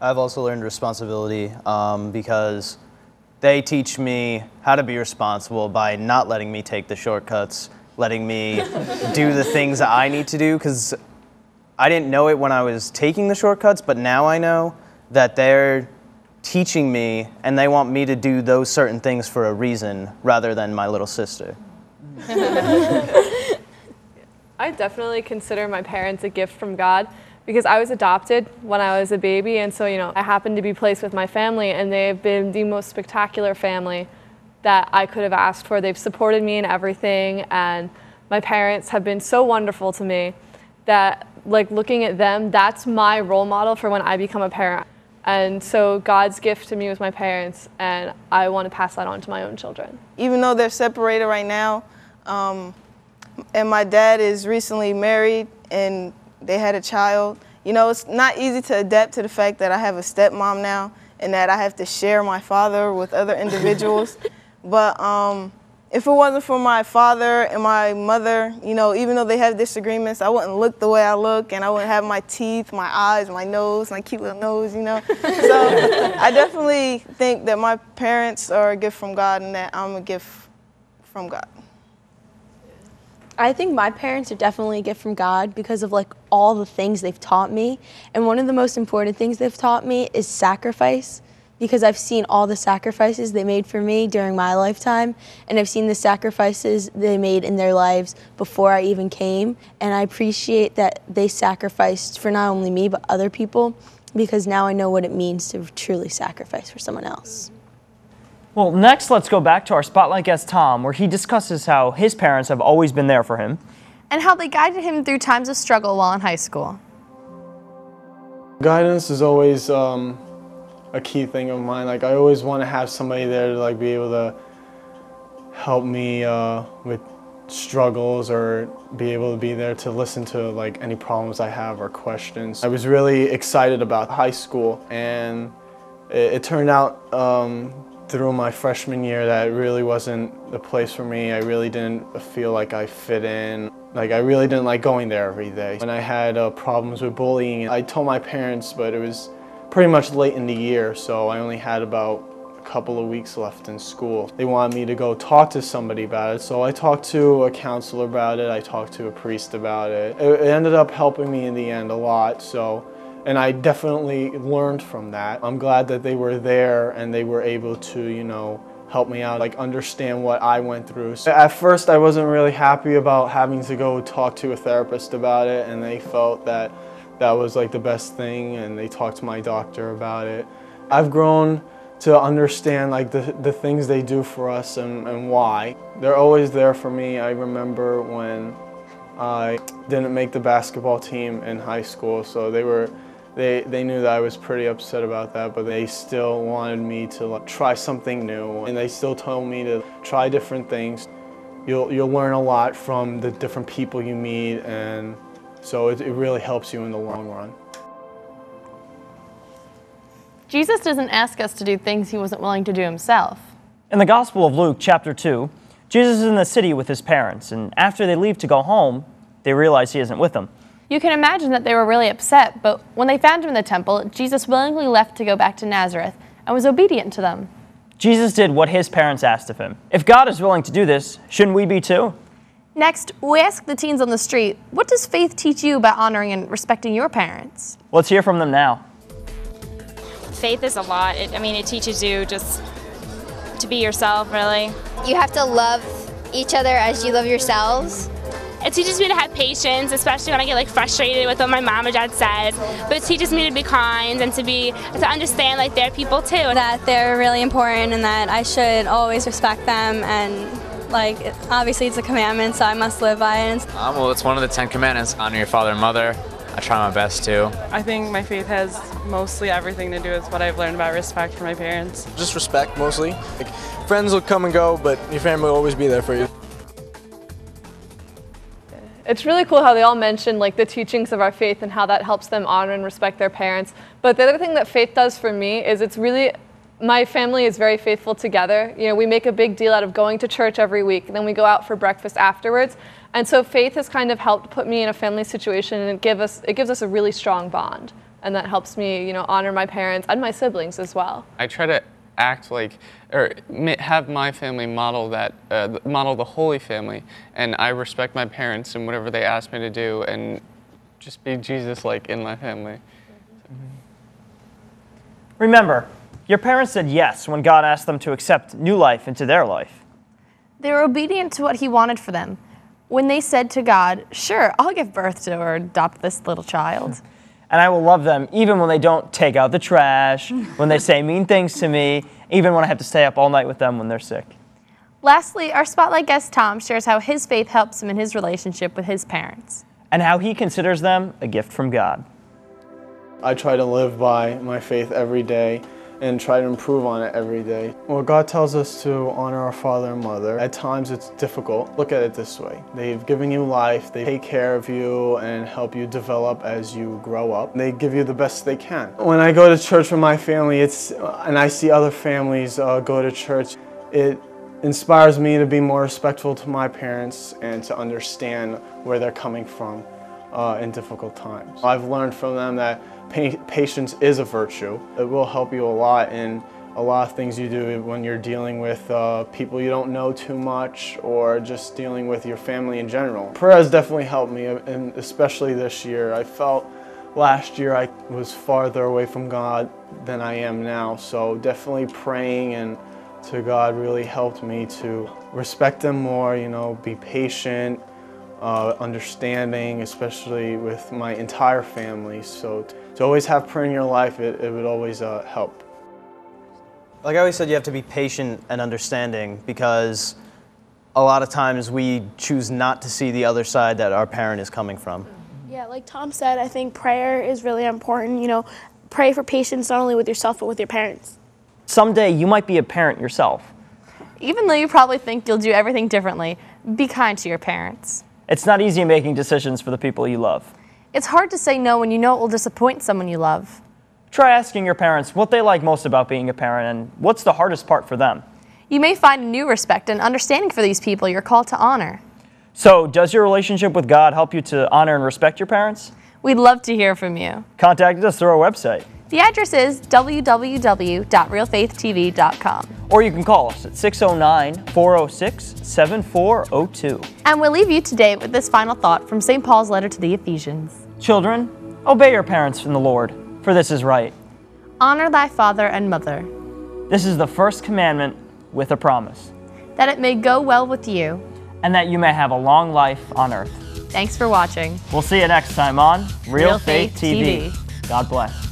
I've also learned responsibility because they teach me how to be responsible by not letting me take the shortcuts, letting me do the things that I need to do, because I didn't know it when I was taking the shortcuts, but now I know that they're teaching me and they want me to do those certain things for a reason rather than my little sister. I definitely consider my parents a gift from God because I was adopted when I was a baby, and so, I happened to be placed with my family, and they've been the most spectacular family that I could have asked for. They've supported me in everything, and my parents have been so wonderful to me that, looking at them, that's my role model for when I become a parent. And so God's gift to me was my parents, and I want to pass that on to my own children. Even though they're separated right now, and my dad is recently married and they had a child, it's not easy to adapt to the fact that I have a stepmom now and that I have to share my father with other individuals. But if it wasn't for my father and my mother, even though they have disagreements, I wouldn't look the way I look, and I wouldn't have my teeth, my eyes, my nose, my cute little nose, So I definitely think that my parents are a gift from God and that I'm a gift from God. I think my parents are definitely a gift from God because of all the things they've taught me. And one of the most important things they've taught me is sacrifice, because I've seen all the sacrifices they made for me during my lifetime, and I've seen the sacrifices they made in their lives before I even came. And I appreciate that they sacrificed for not only me, but other people, because now I know what it means to truly sacrifice for someone else. Well, next, let's go back to our spotlight guest, Tom, where he discusses how his parents have always been there for him, and how they guided him through times of struggle while in high school. Guidance is always a key thing of mine. I always want to have somebody there to be able to help me with struggles, or be able to be there to listen to any problems I have or questions. I was really excited about high school, and it turned out through my freshman year that it really wasn't the place for me. I really didn't feel like I fit in. I really didn't like going there every day. And I had problems with bullying. I told my parents, but it was pretty much late in the year, so I only had about a couple of weeks left in school. They wanted me to go talk to somebody about it, so I talked to a counselor about it, I talked to a priest about it. It ended up helping me in the end a lot, and I definitely learned from that. I'm glad that they were there and they were able to, help me out, understand what I went through. So at first I wasn't really happy about having to go talk to a therapist about it, and they felt that that was the best thing, and they talked to my doctor about it. I've grown to understand the things they do for us and why. They're always there for me. I remember when I didn't make the basketball team in high school, so they knew that I was pretty upset about that, but they still wanted me to try something new, and they still told me to try different things. You'll learn a lot from the different people you meet, and so it really helps you in the long run. Jesus doesn't ask us to do things he wasn't willing to do himself. In the Gospel of Luke, chapter 2, Jesus is in the city with his parents, and after they leave to go home, they realize he isn't with them. You can imagine that they were really upset, but when they found him in the temple, Jesus willingly left to go back to Nazareth and was obedient to them. Jesus did what his parents asked of him. If God is willing to do this, shouldn't we be too? Next, we ask the teens on the street, what does faith teach you about honoring and respecting your parents? Let's hear from them now. Faith is a lot. It teaches you just to be yourself, really. You have to love each other as you love yourselves. It teaches me to have patience, especially when I get frustrated with what my mom or dad says. But it teaches me to be kind and to understand they're people too. That they're really important and that I should always respect them, and obviously it's a commandment, so I must live by it. Well, it's one of the 10 commandments. Honor your father and mother. I try my best to. I think my faith has mostly everything to do with what I've learned about respect for my parents. Just respect, mostly. Friends will come and go, but your family will always be there for you. It's really cool how they all mention the teachings of our faith and how that helps them honor and respect their parents. But the other thing that faith does for me is my family is very faithful together. We make a big deal out of going to church every week, and then we go out for breakfast afterwards. And so faith has kind of helped put me in a family situation, and it gives us a really strong bond. and that helps me, honor my parents and my siblings as well. I try to act like, or have my family model model the Holy Family, and I respect my parents and whatever they ask me to do, and just be Jesus-like in my family. Remember, your parents said yes when God asked them to accept new life into their life. They were obedient to what he wanted for them. When they said to God, sure, I'll give birth to or adopt this little child. And I will love them even when they don't take out the trash, when they say mean things to me, even when I have to stay up all night with them when they're sick. Lastly, our Spotlight guest Tom shares how his faith helps him in his relationship with his parents. And how he considers them a gift from God. I try to live by my faith every day and try to improve on it every day. Well, God tells us to honor our father and mother. At times it's difficult. Look at it this way. They've given you life, they take care of you and help you develop as you grow up. They give you the best they can. When I go to church with my family, and I see other families go to church, it inspires me to be more respectful to my parents and to understand where they're coming from in difficult times. I've learned from them that patience is a virtue. It will help you a lot in a lot of things you do when you're dealing with people you don't know too much, or just dealing with your family in general. Prayer has definitely helped me, and especially this year. I felt last year I was farther away from God than I am now, so definitely praying and to God really helped me to respect them more, be patient, understanding, especially with my entire family. So to always have prayer in your life, it would always help. Like I always said, you have to be patient and understanding, because a lot of times we choose not to see the other side that our parent is coming from. Yeah, like Tom said, I think prayer is really important. Pray for patience not only with yourself but with your parents. Someday you might be a parent yourself. Even though you probably think you'll do everything differently, be kind to your parents. It's not easy making decisions for the people you love. It's hard to say no when you know it will disappoint someone you love. Try asking your parents what they like most about being a parent and what's the hardest part for them. You may find a new respect and understanding for these people you're called to honor. So, does your relationship with God help you to honor and respect your parents? We'd love to hear from you. Contact us through our website. The address is www.RealfaithTV.com. Or you can call us at 609-406-7402. And we'll leave you today with this final thought from St. Paul's letter to the Ephesians. Children, obey your parents in the Lord, for this is right. Honor thy father and mother. This is the first commandment with a promise. That it may go well with you. And that you may have a long life on earth. Thanks for watching. We'll see you next time on Real Faith TV. God bless.